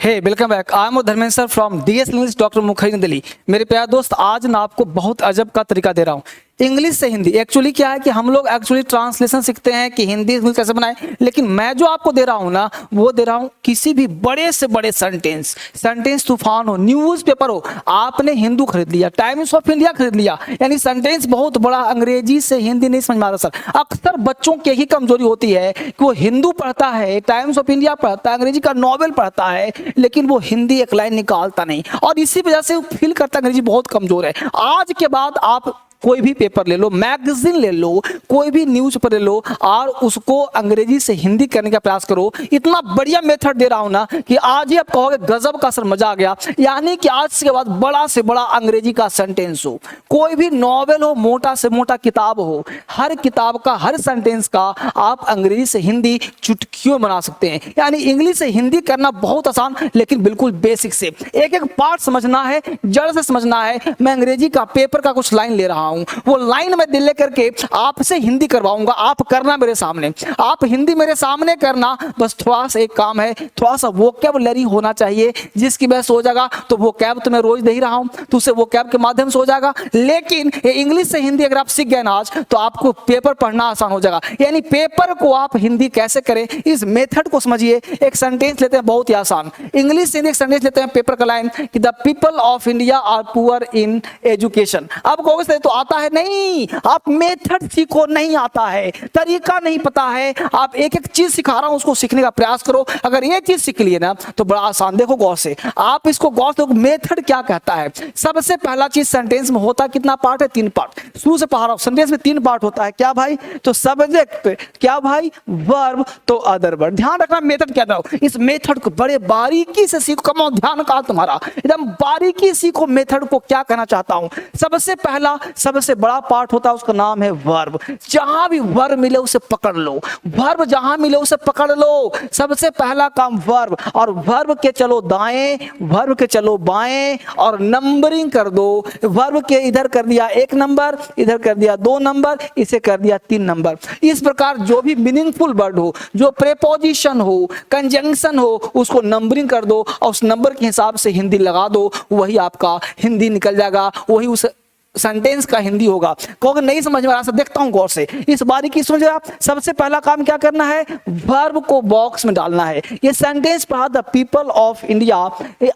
Hey welcome back. I am Dharmendra sir from DS English doctor Mukherjee Delhi. मेरे प्यारे दोस्त, आज ना आपको बहुत अजब का तरीका दे रहा हूँ इंग्लिश से हिंदी। एक्चुअली क्या है कि हम लोग एक्चुअली ट्रांसलेशन सीखते हैं कि हिंदी इंग्लिश कैसे बनाए, लेकिन मैं जो आपको दे रहा हूँ ना वो दे रहा हूँ किसी भी बड़े से बड़े सेंटेंस तूफान हो, न्यूज़पेपर हो, आपने हिंदू खरीद लिया, टाइम्स ऑफ इंडिया खरीद लिया, यानी सेंटेंस बहुत बड़ा, अंग्रेजी से हिंदी नहीं समझ में आता सर। अक्सर बच्चों की यही कमजोरी होती है कि वो हिंदू पढ़ता है, टाइम्स ऑफ इंडिया पढ़ता है, अंग्रेजी का नॉवेल पढ़ता है, लेकिन वो हिंदी एक लाइन निकालता नहीं, और इसी वजह से वो फील करता है अंग्रेजी बहुत कमजोर है। आज के बाद आप कोई भी पेपर ले लो, मैगजीन ले लो, कोई भी न्यूज पेपर ले लो और उसको अंग्रेजी से हिंदी करने का प्रयास करो। इतना बढ़िया मेथड दे रहा हूं ना कि आज ही आप कहोगे गजब का सर, मजा आ गया। यानी कि आज के बाद बड़ा से बड़ा अंग्रेजी का सेंटेंस हो, कोई भी नॉवेल हो, मोटा से मोटा किताब हो, हर किताब का हर सेंटेंस का आप अंग्रेजी से हिंदी चुटकियों बना सकते हैं। यानी इंग्लिश से हिंदी करना बहुत आसान, लेकिन बिल्कुल बेसिक से एक एक पार्ट समझना है, जड़ से समझना है। मैं अंग्रेजी का पेपर का कुछ लाइन ले रहा हूं, वो लाइन में दिल लेकर के आपसे हिंदी करवाऊंगा। आप करना मेरे सामने, आप हिंदी मेरे सामने करना। बस थोड़ा सा एक काम है, थोड़ा सा वोकैबुलरी होना चाहिए जिसकी वजह से हो जाएगा। तो वोकैब तो मैं रोज दे ही रहा हूं, तो उसे वोकैब के माध्यम से हो जाएगा। लेकिन ये इंग्लिश से हिंदी अगर आप सीख गए ना आज, तो आपको पेपर पढ़ना आसान हो जाएगा। यानी पेपर को आप हिंदी कैसे करें, इस मेथड को समझिए। एक सेंटेंस लेते हैं बहुत ही आसान, इंग्लिश से एक सेंटेंस लेते हैं पेपर का लाइन कि the people of India are poor in education. अब कहोगे तो आता है नहीं, आप मेथड सीखो, नहीं आता है, तरीका नहीं पता है। आप एक एक चीज सिखा रहा हूं, उसको सीखने का प्रयास करो। अगर ये चीज सीख लिए ना तो बड़ा आसान। देखो गौर से, आप इसको गौर से, मेथड क्या कहता है। सबसे पहला चीज, सेंटेंस में होता कितना पार्ट है? 3 पार्ट। शुरू से पढ़ा रहा हूं, सेंटेंस में 3 पार्ट होता है। क्या भाई? तो सब्जेक्ट, क्या भाई? वर्ब, तो अदर वर्ब। ध्यान रखना मेथड क्या था। इस मेथड को बड़े बारीकी से सीखो। कम ध्यान का तुम्हारा, एकदम बारीकी सीखो मेथड को। क्या कहना चाहता हूं, सबसे पहला सबसे बड़ा पार्ट होता है, उसका नाम है वर्ब। जहां भी वर्ब मिले उसे पकड़ लो, वर्ब जहां मिले उसे पकड़ लो। सबसे पहला काम वर्ब, और वर्ब के चलो दाएं, वर्ब के चलो बाएं, और नंबरिंग कर दो। वर्ब के इधर कर दिया 1 नंबर, इधर कर दिया 2 नंबर, इसे कर दिया 3 नंबर। इस प्रकार जो भी मीनिंगफुल वर्ड हो, जो प्रेपोजिशन हो, कंजंक्शन हो, उसको नंबरिंग कर दो और उस नंबर के हिसाब से हिंदी लगा दो। वही आपका हिंदी निकल जाएगा, वही उस सेंटेंस का हिंदी होगा। कहोगे नहीं समझ में आ रहा, देखता हूं गौर से, इस बारीकी समझे आप। सबसे पहला काम क्या करना है, वर्ब को बॉक्स में डालना है। ये सेंटेंस पढ़ा, the people of India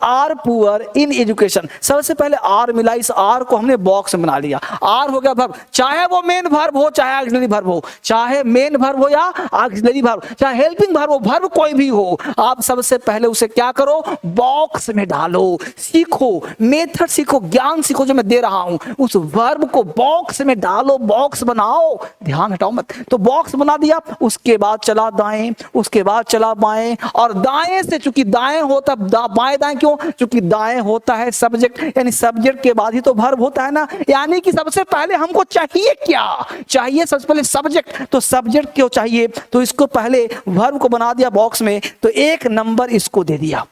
are poor in education. सबसे पहले आर मिला, इस आर को हमने बॉक्स में बना लिया। आर हो गया वर्ब, चाहे वो मेन वर्ब हो, चाहे ऑक्सिलरी वर्ब हो, चाहे मेन वर्ब हो या ऑक्सिलरी वर्ब, चाहे हेल्पिंग वर्ब हो, वर्ब कोई भी हो, आप सबसे पहले उसे क्या करो, बॉक्स में डालो। सीखो मेथड, सीखो ज्ञान, सीखो जो मैं दे रहा हूं। उस वर्ब को बॉक्स में डालो, बॉक्स बनाओ, ध्यान हटाओ मत। तो बॉक्स बना दिया, उसके बाद चला दाएं, उसके बाद चला बाएं, और दाएं से, चूंकि दाएं होता बाएं दाएं क्यों, चूंकि दाएं होता है सब्जेक्ट, यानी सब्जेक्ट के बाद ही तो वर्ब होता है ना। यानी कि सबसे पहले हमको चाहिए क्या, चाहिए सबसे पहले सब्जेक्ट। तो सब्जेक्ट क्यों चाहिए, तो इसको पहले वर्ब को बना दिया बॉक्स में, तो 1 नंबर इसको दे दिया,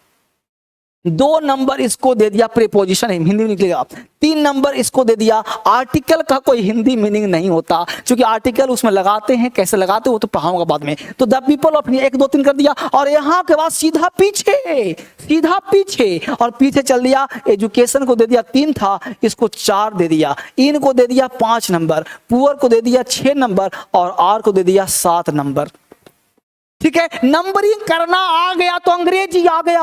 2 नंबर इसको दे दिया, प्रीपोजिशन हिंदी में निकलेगा, 3 नंबर इसको दे दिया। आर्टिकल का कोई हिंदी मीनिंग नहीं होता, क्योंकि आर्टिकल उसमें लगाते हैं, कैसे लगाते हैं वो तो पढ़ाऊंगा बाद में। तो द पीपल ऑफ 1 2 3 कर दिया, और यहां के बाद सीधा पीछे, सीधा पीछे, और पीछे चल दिया। एजुकेशन को दे दिया 3 था, इसको 4 दे दिया। इन को दे दिया 5 नंबर, पुअर को दे दिया 6 नंबर, और आर को दे दिया 7 नंबर। ठीक है, नंबरिंग करना आ गया तो अंग्रेजी आ गया,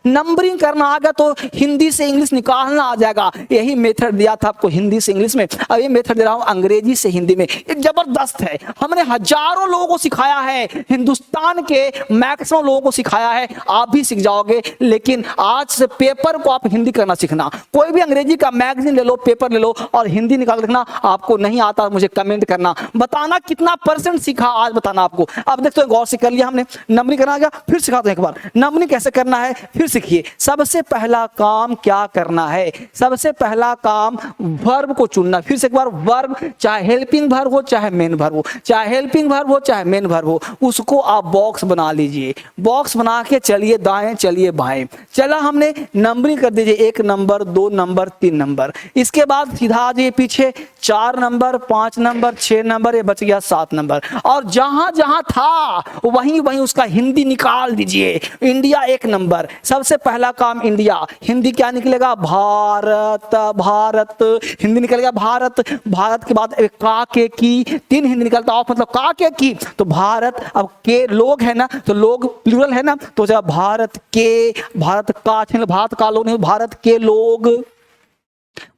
नंबरिंग करना आ गया तो हिंदी से इंग्लिश निकालना आ जाएगा। यही मेथड दिया था आपको हिंदी से इंग्लिश में, अब ये मेथड दे रहा हूं अंग्रेजी से हिंदी में। ये जबरदस्त है, हमने हजारों लोगों को सिखाया है, हिंदुस्तान के मैक्सिमम लोगों को सिखाया है। आप भी सीख जाओगे, लेकिन आज से पेपर को आप हिंदी करना सीखना। कोई भी अंग्रेजी का मैगजीन ले लो, पेपर ले लो, और हिंदी निकाल रखना। आपको नहीं आता मुझे कमेंट करना, बताना कितना % सीखा आज, बताना आपको। अब देखते हैं, गौर से कर लिया हमने, नंबरिंग करना आ गया। फिर सिखाते हैं एक बार, नंबरिंग कैसे करना है, फिर सीखिए। सबसे पहला काम क्या करना है, सबसे पहला काम वर्ब को चुनना। फिर से एक बार, वर्ब, चाहे हेल्पिंग वर्ब हो, चाहे मेन वर्ब हो, चाहे हेल्पिंग वर्ब हो, चाहे मेन वर्ब हो, उसको आप बॉक्स बना लीजिए। बॉक्स बना के चलिए दाएं, चलिए बाएं। चला हमने, नंबरिंग कर दीजिए, 1 नंबर, 2 नंबर, 3 नंबर। इसके बाद सीधा आ जाइए पीछे, 4 नंबर, 5 नंबर, 6 नंबर, ये बच गया 7 नंबर। और जहां जहां था वहीं वहीं उसका हिंदी निकाल दीजिए। इंडिया एक नंबर, सबसे पहला काम इंडिया, हिंदी क्या निकलेगा? भारत, भारत, हिंदी निकलेगा भारत। भारत के बाद का के की, तीन हिंदी निकलता ऑफ मतलब का के की, तो भारत। अब के लोग है ना, तो लोग प्लूरल है ना, तो जब भारत के, भारत का, भारत का लोग नहीं, भारत के लोग,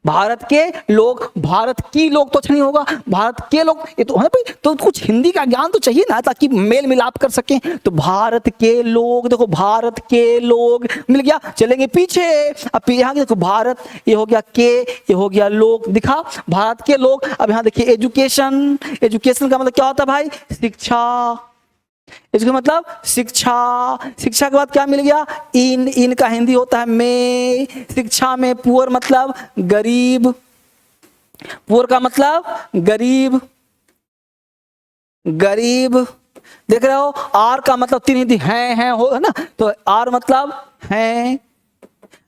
भारत के लोग, भारत की लोग तो अच्छा नहीं होगा, भारत के लोग, ये तो है भाई, तो कुछ हिंदी का ज्ञान तो चाहिए ना ताकि मेल मिलाप कर सकें। तो भारत के लोग, देखो भारत के लोग मिल गया, चलेंगे पीछे। अब यहाँ देखो भारत, ये हो गया के, ये हो गया लोग, दिखा भारत के लोग। अब यहाँ देखिए एजुकेशन, एजुकेशन का मतलब क्या होता है भाई? शिक्षा, इसका मतलब शिक्षा। शिक्षा के बाद क्या मिल गया? इन, इन का हिंदी होता है में। शिक्षा में पुअर मतलब गरीब, पुअर का मतलब गरीब, गरीब, देख रहे हो? आर का मतलब तीन हिंदी है हो, है ना, तो आर मतलब है।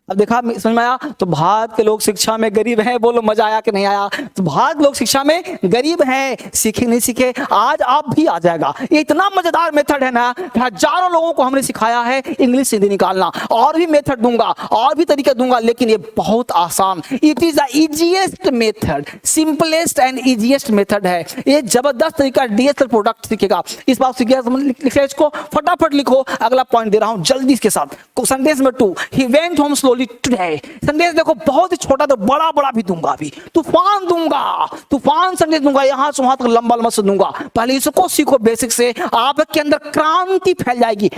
अब देखा समझ में आया? तो भारत के लोग शिक्षा में गरीब हैं, बोलो मजा आया कि नहीं आया? तो भारत के लोग शिक्षा में गरीब हैं, सीखे नहीं सीखे, आज आप भी आ जाएगा। ये इतना मजेदार मेथड है ना, हजारों लोगों को हमने सिखाया है इंग्लिश हिंदी निकालना। और भी मेथड दूंगा, और भी तरीके दूंगा, लेकिन ये बहुत आसान, it is the easiest method, simplest and easiest method है। ये जबरदस्त तरीका, डीएसएल प्रोडक्ट सीखेगा। इस बात सीखिएगा, इसको फटाफट लिखो। अगला पॉइंट दे रहा हूं जल्दी इसके साथ। Sentence number 2, he went home slowly today. संदेश देखो बहुत ही छोटा, तो बड़ा बड़ा भी दूंगा, अभी तूफान दूंगा, तूफान संदेश दूंगा, यहां से वहां तक लंबा लंबा से दूंगा। पहले इसको सीखो बेसिक से, आपके अंदर क्रांति फैल जाएगी।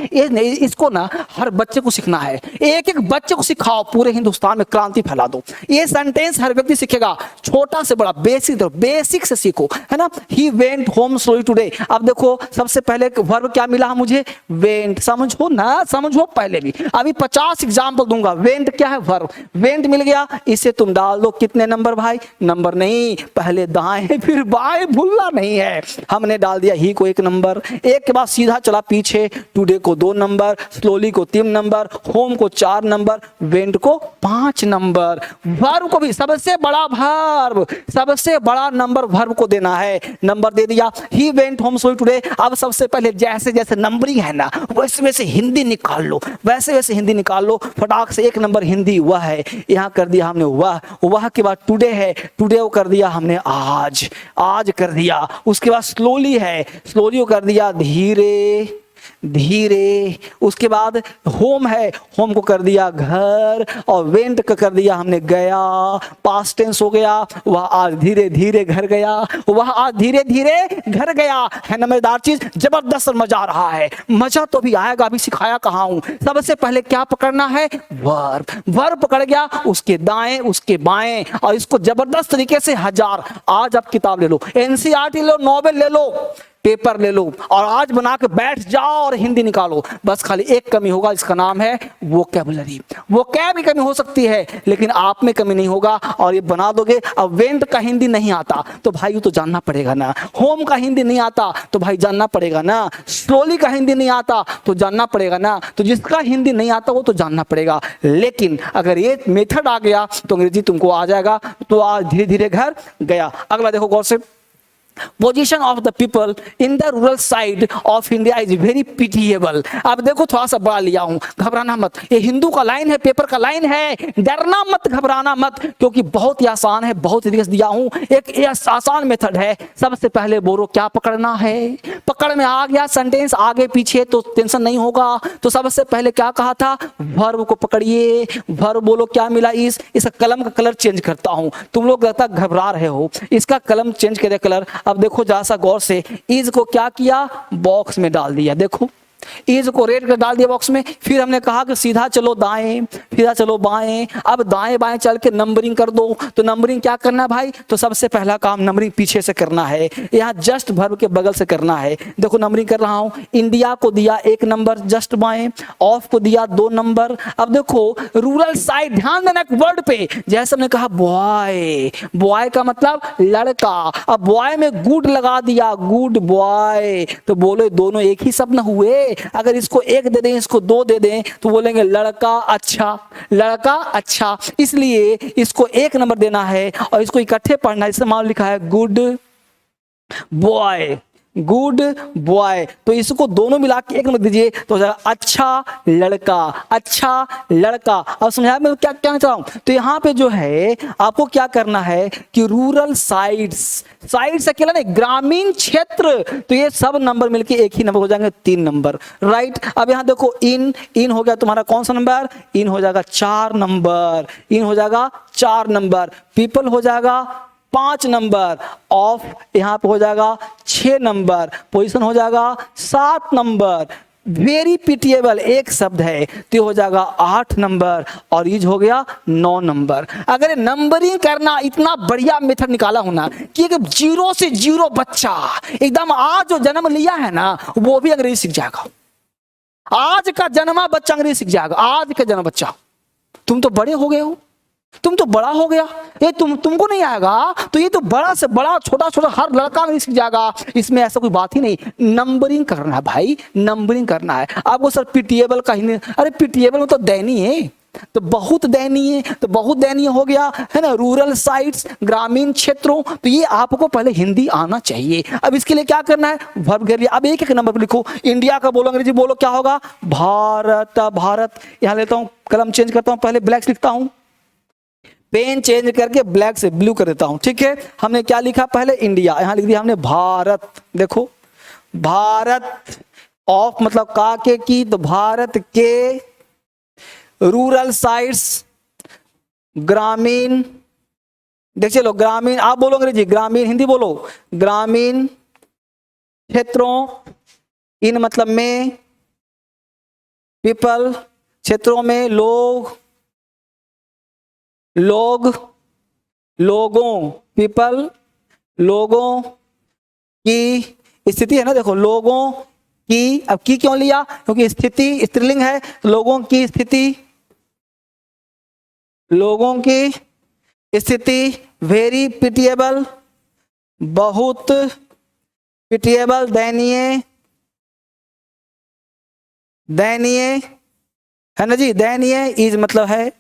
इसको ना हर बच्चे को सीखना है, एक एक बच्चे को सिखाओ, पूरे हिंदुस्तान में क्रांति फैला दो। ये सेंटेंस हर व्यक्ति सीखेगा, छोटा से बड़ा, बेसिक बेसिक से सीखो, है ना। He went home slowly today. अब देखो सबसे पहले वर्ब क्या मिला मुझे? वेंट। समझो ना, समझो पहले भी, अभी 50 एग्जाम्पल दूंगा। वेंट क्या है? वर्ब। वेंट मिल गया, इसे तुम डाल दो। कितने नंबर भाई? नंबर नहीं, पहले दाएं फिर बाएं, भूलना नहीं है। हमने डाल दिया ही को 1 नंबर, एक के बाद सीधा चला पीछे। टुडे को 2 नंबर, स्लोली को 3 नंबर, होम को 4 नंबर, वेंट को 5 नंबर। वर्ब को भी सबसे बड़ा वर्ब, सबसे बड़ा नंबर वर्ब को देना है। नंबर दे दिया, he went home slowly today. अब सबसे पहले जैसे जैसे नंबरिंग है ना, वैसे वैसे हिंदी निकाल लो, वैसे वैसे हिंदी निकाल लो फटाक से। 1 नंबर हिंदी वह है, यहां कर दिया हमने वह, वह के बाद टुडे है, टुडे वो कर दिया हमने आज, आज कर दिया। उसके बाद स्लोली है, स्लोली वो कर दिया धीरे धीरे। उसके बाद होम है, होम को कर दिया घर, और वेंट का कर दिया हमने गया, पास्ट टेंस हो गया। वह आज धीरे धीरे घर गया, वह आज धीरे धीरे घर गया। है ना मजेदार चीज, जबरदस्त मजा आ रहा है। मजा तो भी आएगा, अभी सिखाया कहाँ हूं। सबसे पहले क्या पकड़ना है? वर्ब। वर्ब पकड़ गया, उसके दाएं उसके बाएं, और इसको जबरदस्त तरीके से हजार। आज आप किताब ले लो, एनसीईआरटी ले लो, नॉवेल ले लो, पेपर ले लो, और आज बना के बैठ जाओ और हिंदी निकालो। बस खाली एक कमी होगा, इसका नाम है वोकैबुलरी। वोकैब की कमी हो सकती है, लेकिन आप में कमी नहीं होगा, और ये बना दोगे। अब वेंट का हिंदी नहीं आता तो भाई तो जानना पड़ेगा ना, होम का हिंदी नहीं आता तो भाई जानना पड़ेगा ना, स्लोली का हिंदी नहीं आता तो जानना पड़ेगा ना। तो जिसका हिंदी नहीं आता वो तो जानना पड़ेगा, लेकिन अगर ये मेथड आ गया तो अंग्रेजी तुमको आ जाएगा। तो आज धीरे धीरे घर गया। अगला देखो गौर से, position of the people in the rural side of India is very pitiable. अब देखो थोड़ा सा बड़ा लिया हूं, घबराना मत, ये हिंदू का लाइन है, पेपर का लाइन है, डरना मत, घबराना मत, क्योंकि बहुत ही आसान है, बहुत ही दिया हूं। एक आसान मेथड है। सबसे पहले बोलो क्या पकड़ना है, पकड़ में आ गया सेंटेंस आगे पीछे तो टेंशन नहीं होगा। तो सबसे पहले क्या कहा था? वर्ब को पकड़िए। वर्ब बोलो क्या मिला? इसका कलम का कलर चेंज करता हूं, तुम लोग लगता घबरा रहे हो, इसका कलम चेंज करे कलर। अब देखो जरा सा गौर से, इज को क्या किया? बॉक्स में डाल दिया। देखो इज को रेड कर डाल दिया बॉक्स में। फिर हमने कहा कि सीधा चलो दाएं, सीधा चलो बाएं। अब दाएं बाएं चल के नंबरिंग कर दो। तो नंबरिंग क्या करना है भाई? तो सबसे पहला काम नंबरिंग पीछे से करना है, यहाँ जस्ट वर्ब के बगल से करना है। देखो नंबरिंग कर रहा हूं। इंडिया को दिया 1 नंबर जस्ट बाएं, ऑफ को दिया 2 नंबर। अब देखो रूरल साइड, ध्यान देना एक वर्ड पे, जैसे हमने कहा बॉय, बॉय का मतलब लड़का। अब बॉय में गुड लगा दिया, गुड बॉय। तो बोलो दोनों एक ही शब्द हुए। अगर इसको 1 दे दें, इसको 2 दे दें, तो बोलेंगे लड़का अच्छा, लड़का अच्छा। इसलिए इसको 1 नंबर देना है और इसको इकट्ठे पढ़ना है। इसमें मान लिखा है गुड बॉय, गुड बॉय। तो इसको दोनों मिला के एक नंबर दीजिए तो हो जाएगा अच्छा लड़का, अच्छा लड़का। अब समझाया मैं क्या क्या चाह रहा हूं। तो यहाँ पे जो है आपको क्या करना है कि रूरल साइड्स, साइड्स अकेला नहीं, ग्रामीण क्षेत्र, तो ये सब नंबर मिलके एक ही नंबर हो जाएंगे, 3 नंबर, राइट। अब यहाँ देखो इन, इन हो गया तुम्हारा कौन सा नंबर, इन हो जाएगा 4 नंबर, इन हो जाएगा 4 नंबर, पीपल हो जाएगा 5 नंबर, ऑफ यहां पे हो जाएगा 6 नंबर, पोजीशन हो जाएगा 7 नंबर, वेरी पिटिएबल एक शब्द है तो हो जाएगा 8 नंबर, और ईज हो गया 9 नंबर। अगर नंबरिंग करना इतना बढ़िया मेथड निकाला होना कि 0 से 0 बच्चा एकदम आज जो जन्म लिया है ना वो भी अंग्रेजी सीख जाएगा। आज का जन्मा बच्चा अंग्रेजी सीख जाएगा, आज का जन्म बच्चा। तुम तो बड़े हो गए हो, तुम तो बड़ा हो गया, ये तुमको नहीं आएगा तो ये तो बड़ा से बड़ा छोटा छोटा हर लड़का नहीं सीख जाएगा। इसमें ऐसा कोई बात ही नहीं, नंबरिंग करना है भाई, नंबरिंग करना है आपको। सर पिटिएबल का ही, अरे पिटिएबल में तो दयनीय है, तो बहुत दयनीय, तो बहुत दयनीय हो गया है ना। रूरल साइट्स, ग्रामीण क्षेत्रों, तो ये आपको पहले हिंदी आना चाहिए। अब इसके लिए क्या करना है, वर्ब कर लिया। अब एक एक नंबर पर लिखो, इंडिया का बोलो, अंग्रेजी बोलो, क्या होगा, भारत, भारत। यहां लेता हूं, कलम चेंज करता हूं, पहले ब्लैक लिखता हूं, पेन चेंज करके ब्लैक से ब्लू कर देता हूं, ठीक है। हमने क्या लिखा, पहले इंडिया, यहां लिख दिया हमने भारत। देखो भारत, ऑफ मतलब का के की, तो भारत के, रूरल साइट्स ग्रामीण, देख चलो ग्रामीण, आप बोलो अंग्रेजी, ग्रामीण, हिंदी बोलो, ग्रामीण क्षेत्रों, इन मतलब में, पीपल क्षेत्रों में, लोग, लोग, लोगों, पीपल, लोगों की स्थिति है ना, देखो लोगों की, अब की क्यों लिया, क्योंकि स्थिति स्त्रीलिंग है, तो लोगों की स्थिति, लोगों की स्थिति, वेरी पिटिएबल, बहुत पिटिएबल, दयनीय, दयनीय है ना जी, दयनीय, इज मतलब है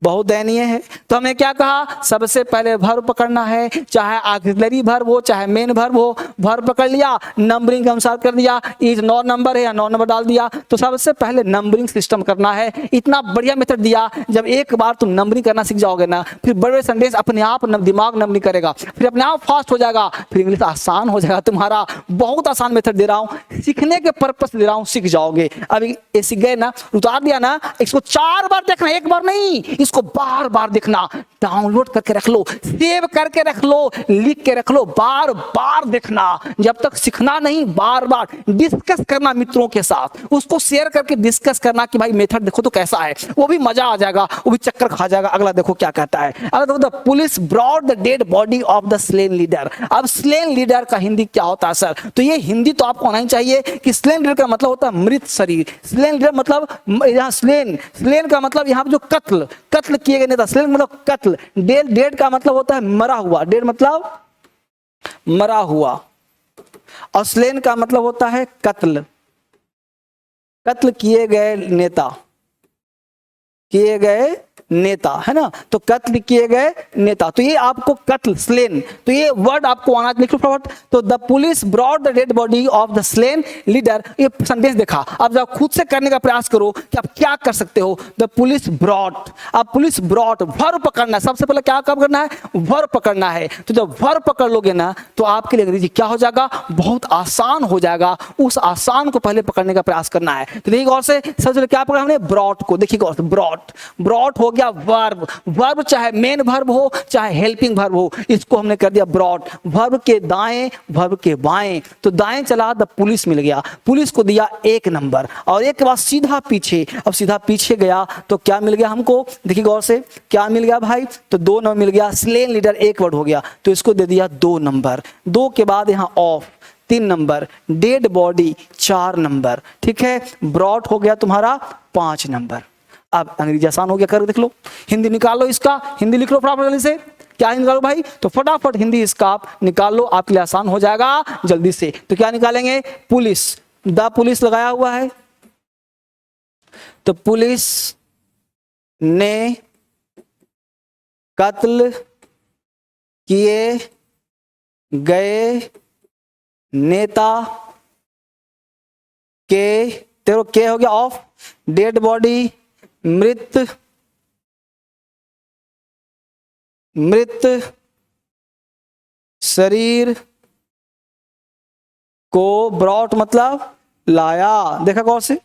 बहुत दयनीय है। तो हमने क्या कहा, सबसे पहले वर्ब पकड़ना है, चाहे ऑक्सिलरी वर्ब हो चाहे मेन वर्ब हो, वर्ब पकड़ लिया, नंबरिंग के अनुसार कर दिया, इज 9 नंबर है या 9 नंबर डाल दिया। तो सबसे पहले नंबरिंग सिस्टम करना है, इतना बढ़िया मेथड दिया। जब एक बार तुम नंबरिंग करना सीख जाओगे ना, फिर बड़े बड़े सेंटेंस अपने आप दिमाग नंबरिंग करेगा, फिर अपने आप फास्ट हो जाएगा, फिर इंग्लिश आसान हो जाएगा तुम्हारा। बहुत आसान मेथड दे रहा हूँ, सीखने के पर्पस दे रहा हूँ, सीख जाओगे। अभी ये सीख गए ना, उतार दिया ना, इसको 4 बार देखना, एक बार नहीं, इसको बार बार देखना, डाउनलोड करके रख लो, सेव करके रख लो, लिख के रख लो, बार बार देखना। जब तक सीखना नहीं, बार बार डिस्कस करना मित्रों के साथ, उसको शेयर करके डिस्कस करना कि भाई मेथड देखो तो कैसा है, वो भी मजा आ जाएगा, वो भी चक्कर खा जाएगा। अगला देखो क्या कहता है, अगला देखो, the police brought the dead body of the slain leader. अब स्लेन लीडर का हिंदी क्या होता है सर, तो ये हिंदी तो आपको आना ही चाहिए कि स्लेन लीडर का मतलब होता है मृत शरीर। स्लेन लीडर मतलब यहाँ स्लेन, स्लेन का मतलब यहाँ जो कत्ल, कत्ल किए गए नेता, स्लेन मतलब कत्ल। डेड, डेड का मतलब होता है मरा हुआ, डेड मतलब मरा हुआ, और स्लेन का मतलब होता है कत्ल, कत्ल किए गए नेता, किए गए नेता है ना, तो कत्ल किए गए नेता, तो ये आपको कत्ल, स्लेन, तो ये वर्ड आपको आना, लिखो फटाफट। तो the police brought the dead body of the slain leader, ये संदेश देखा। अब जब खुद से करने का प्रयास करो कि आप क्या कर सकते हो, द पुलिस ब्रॉट, अब पुलिस ब्रॉट, वर्ब पकड़ना है, सबसे पहले क्या काम करना है, वर्ब पकड़ना है। तो जब वर्ब पकड़ लोगे ना तो आपके लिए अंग्रेजी क्या हो जाएगा, बहुत आसान हो जाएगा। उस आसान को पहले पकड़ने का प्रयास करना है। तो देखिए गौर से, सबसे पहले क्या पकड़ा हमने, ब्रॉट को, देखिए गौर से, ब्रॉट, ब्रॉट हो वर्ब, वर्ब चाहे मेन वर्ब हो चाहे हेल्पिंग वर्ब हो, इसको हमने कर दिया ब्रॉट। वर्ब के दाएं, वर्ब के बाएं, तो दाएं चला द पुलिस मिल गया, पुलिस को दिया 1 नंबर, और एक के बाद सीधा पीछे, अब सीधा पीछे गया तो क्या मिल गया हमको, देखिए गौर से, क्या मिल गया भाई, तो 2 नंबर मिल गया। स्लेन लीडर 1 वर्ड हो गया तो इसको दे दिया 2 नंबर, 2 के बाद यहां of 3 number, dead body 4 number, ठीक है, ब्रॉट हो गया तुम्हारा 5 नंबर। अब अंग्रेजी आसान हो गया, कर देख लो, हिंदी निकाल लो इसका, हिंदी लिख लो फटाफट जल्दी से, क्या निकालो भाई, तो फटाफट हिंदी इसका आप निकाल लो, आपके लिए आसान हो जाएगा जल्दी से। तो क्या निकालेंगे, पुलिस, द पुलिस लगाया हुआ है, तो पुलिस ने कत्ल किए गए नेता के, तेरो के हो गया ऑफ, डेड बॉडी, मृत शरीर को ब्रॉट मतलब लाया। देखा कौन से,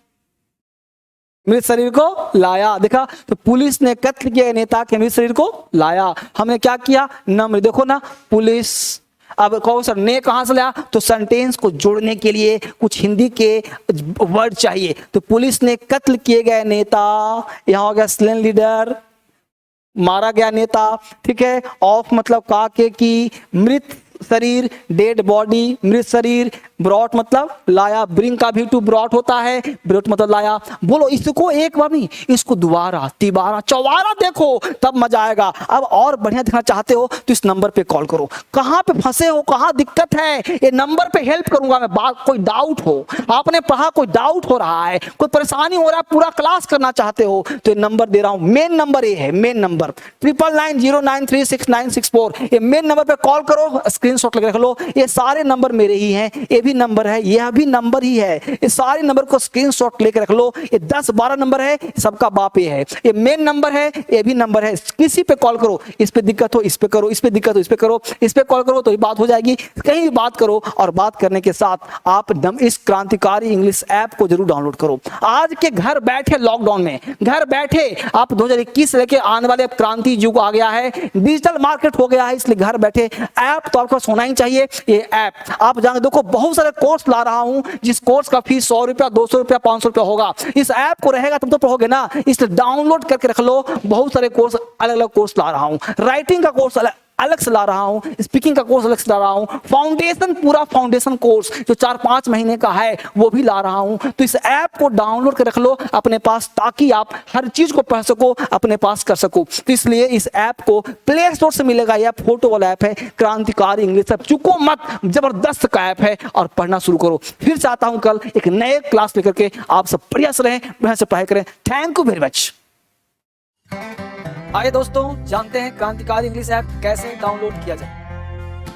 मृत शरीर को लाया। देखा, तो पुलिस ने कत्ल किया नेता के मृत शरीर को लाया। हमने क्या किया, नम्र। देखो ना, पुलिस। अब कहो सर ने कहां से लाया, तो सेंटेंस को जोड़ने के लिए कुछ हिंदी के वर्ड चाहिए। तो पुलिस ने कत्ल किए गए नेता, यहां हो गया स्लेन लीडर, मारा गया नेता, ठीक है। ऑफ मतलब का के की, मृत शरीर, डेड बॉडी, मृत शरीर, ब्रॉट मतलब लाया। ब्रिंग का भी टू ब्रॉट होता है, ब्रॉट मतलब लाया। बोलो इसको एक बार नहीं, इसको दोबारा, तिबारा, चौबारा देखो, तब मजा आएगा। अब और बढ़िया देखना चाहते हो तो इस नंबर पे कॉल करो। कहां पे फंसे हो, कहां दिक्कत है, ये नंबर पे हेल्प करूंगा मैं। बात कोई डाउट हो, आपने पढ़ा कोई डाउट हो रहा है, कोई परेशानी हो रहा है, पूरा क्लास करना चाहते हो, तो ये नंबर दे रहा हूं। मेन नंबर ये है, मेन नंबर 9990936964। ये मेन नंबर पे कॉल करो, स्क्रीनशॉट लेकर रख लो। ये सारे नंबर मेरे ही हैं, ये भी नंबर है, यह भी नंबर ही है। ये सारे नंबर को स्क्रीनशॉट लेकर रख लो। ये 10-12 नंबर है, सबका बाप ये है। ये मेन नंबर है, ये भी नंबर है। किसी पे कॉल करो, इस पे दिक्कत हो इस पे करो, इस पे दिक्कत हो इस पे करो, इस पे कॉल करो तो ये बात हो जाएगी। कहीं भी बात करो, और बात करने के साथ आप इस क्रांतिकारी इंग्लिश ऐप को जरूर डाउनलोड करो। आज के घर बैठे, लॉकडाउन में घर बैठे आप 2021 से लेके आने वाले क्रांति युग आ गया है, डिजिटल मार्केट हो गया है, इसलिए घर बैठे ऐप तो आपको होना ही चाहिए। ये ऐप आप जान देखो, बहुत सारे कोर्स ला रहा हूं, जिस कोर्स का फीस 100 रुपया, 200 रुपया, 500 रुपया होगा। इस ऐप को रहेगा तुम तो पढ़ोगे ना, इसलिए डाउनलोड करके रख लो। बहुत सारे कोर्स, अलग अलग कोर्स ला रहा हूं। राइटिंग का कोर्स अलग से ला रहा हूं, स्पीकिंग का कोर्स अलग से ला रहा हूं, फाउंडेशन, पूरा फाउंडेशन कोर्स जो 4-5 महीने का है वो भी ला रहा हूं। तो इस ऐप को डाउनलोड कर रख लो अपने पास, ताकि आप हर चीज को पढ़ सको, अपने पास कर सको। तो इसलिए इस ऐप को प्ले स्टोर से मिलेगा। यह फोटो वाला ऐप है, क्रांतिकारी इंग्लिश ऐप। चुको मत, जबरदस्त का ऐप है, और पढ़ना शुरू करो। फिर चाहता हूं कल एक नए क्लास लेकर के आप सब बढ़िया से रहें, बढ़िया से पढ़ाई करें। Thank you very much. आइए दोस्तों, जानते हैं क्रांतिकारी इंग्लिश ऐप कैसे डाउनलोड किया जाए।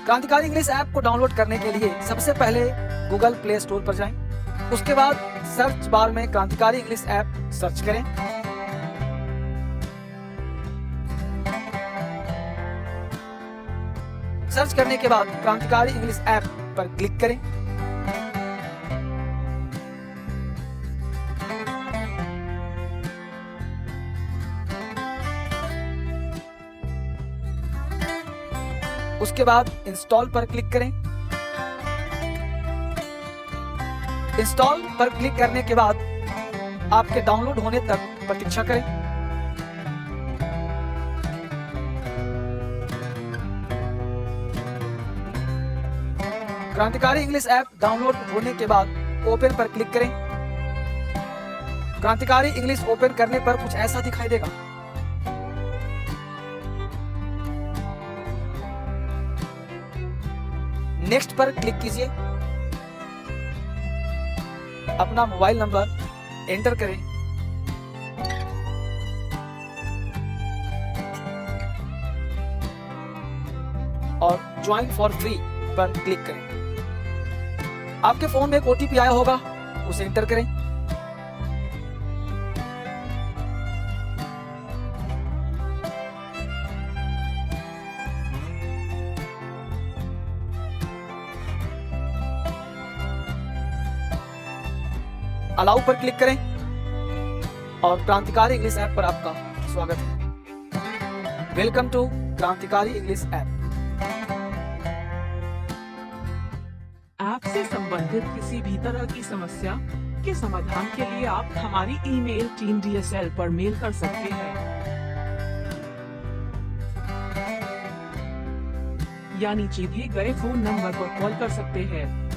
क्रांतिकारी इंग्लिश ऐप को डाउनलोड करने के लिए सबसे पहले गूगल प्ले स्टोर पर जाएं। उसके बाद सर्च बार में क्रांतिकारी इंग्लिश ऐप सर्च करें। सर्च करने के बाद क्रांतिकारी इंग्लिश ऐप पर क्लिक करें। उसके बाद इंस्टॉल पर क्लिक करें। इंस्टॉल पर क्लिक करने के बाद आपके डाउनलोड होने तक प्रतीक्षा करें। क्रांतिकारी इंग्लिश ऐप डाउनलोड होने के बाद ओपन पर क्लिक करें। क्रांतिकारी इंग्लिश ओपन करने पर कुछ ऐसा दिखाई देगा। नेक्स्ट पर क्लिक कीजिए। अपना मोबाइल नंबर एंटर करें। और ज्वाइन फॉर फ्री पर क्लिक करें। आपके फोन में एक OTP आया होगा, उसे एंटर करें। अलाउ पर क्लिक करें और क्रांतिकारी इंग्लिश ऐप पर आपका स्वागत है। वेलकम टू क्रांतिकारी इंग्लिश ऐप। ऐप से संबंधित किसी भी तरह की समस्या के समाधान के लिए आप हमारी ईमेल टीम DSL पर मेल कर सकते हैं, या नीचे दिए गए फोन नंबर पर कॉल कर सकते हैं।